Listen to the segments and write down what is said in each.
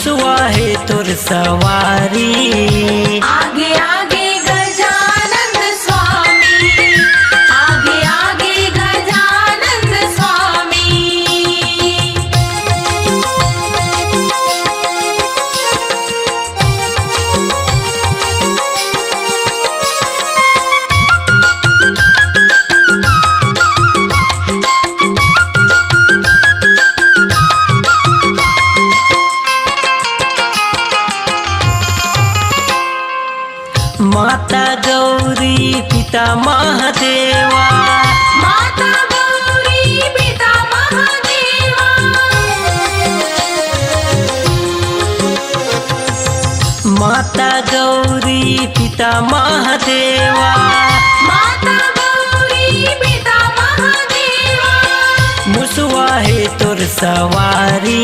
मुसवा है तुर सवारी। आगे आगे गजानंद स्वामी, आगे आगे गजानंद स्वामी। माता गौरी पिता महादेवा, माता गौरी पिता महादेवा। माता गौरी पिता महादेवा, माता गौरी पिता महादेवा। मुसवा है तुर सवारी।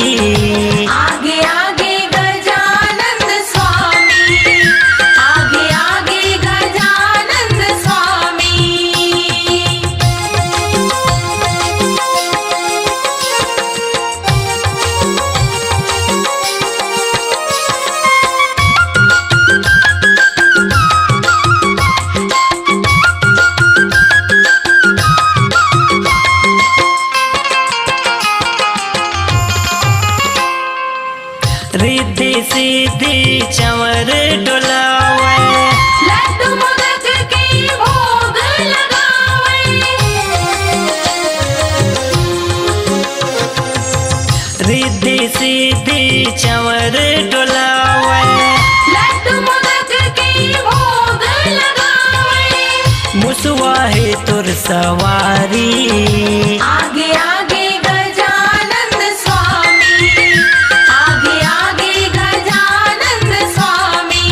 आगे आगे गजानंद स्वामी, आगे आगे गजानंद स्वामी। रिद्धि सिद्धि चंवर डोलावे, लड्डू मोदक के भोग लगावे। रिद्धि सिद्धि चंवर डोलावे, लड्डू मोदक के भोग लगावे। मुसवा है तुर सवारी। आगे आगे गजानंद स्वामी, आगे आगे गजानंद स्वामी।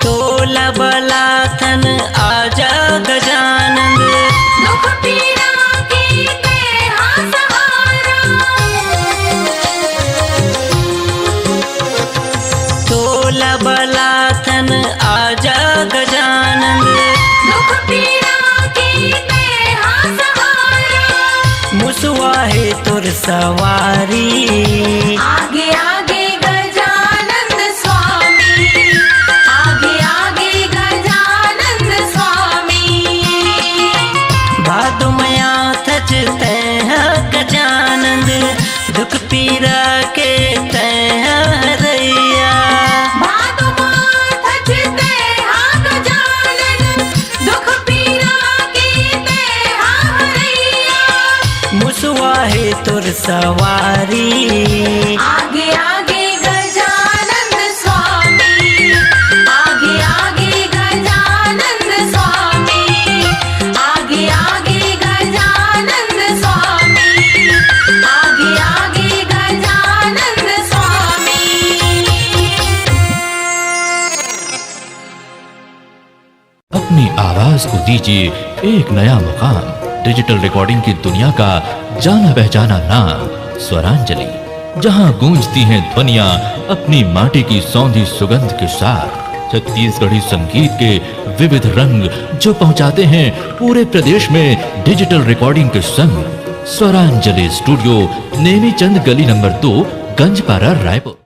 तोला बलाथन आजा गजानंद, दुख पीड़ा के तेरा सहारा। तोला बलाथन आजा गजानंद, दुख पीड़ा के तेरा सहारा। मुसवा है तुर सवारी। आगे आगे गजानंद स्वामी, आगे आगे गजानंद स्वामी। भादु मया थचते हैं गजानंद, दुख पीरा के तय हरैया। भादु माथ छते हाँ गजानन, दुख पीड़ा के तेरा हरैया। मुसवा है तुर सवारी। आगे आगे गजानंद स्वामी, आगे आगे गजानंद स्वामी। आगे आगे गजानंद स्वामी, आगे आगे गजानंद स्वामी। अपनी आवाज को दीजिए एक नया मुकाम। डिजिटल रिकॉर्डिंग की दुनिया का जाना पहचाना नाम स्वरांजलि, जहां गूंजती हैं ध्वनियां अपनी माटी की सौंधी सुगंध के साथ। छत्तीसगढ़ी संगीत के विविध रंग जो पहुंचाते हैं पूरे प्रदेश में डिजिटल रिकॉर्डिंग के संग। स्वरांजलि स्टूडियो, नेमीचंद गली नंबर 2, गंजपारा, रायपुर।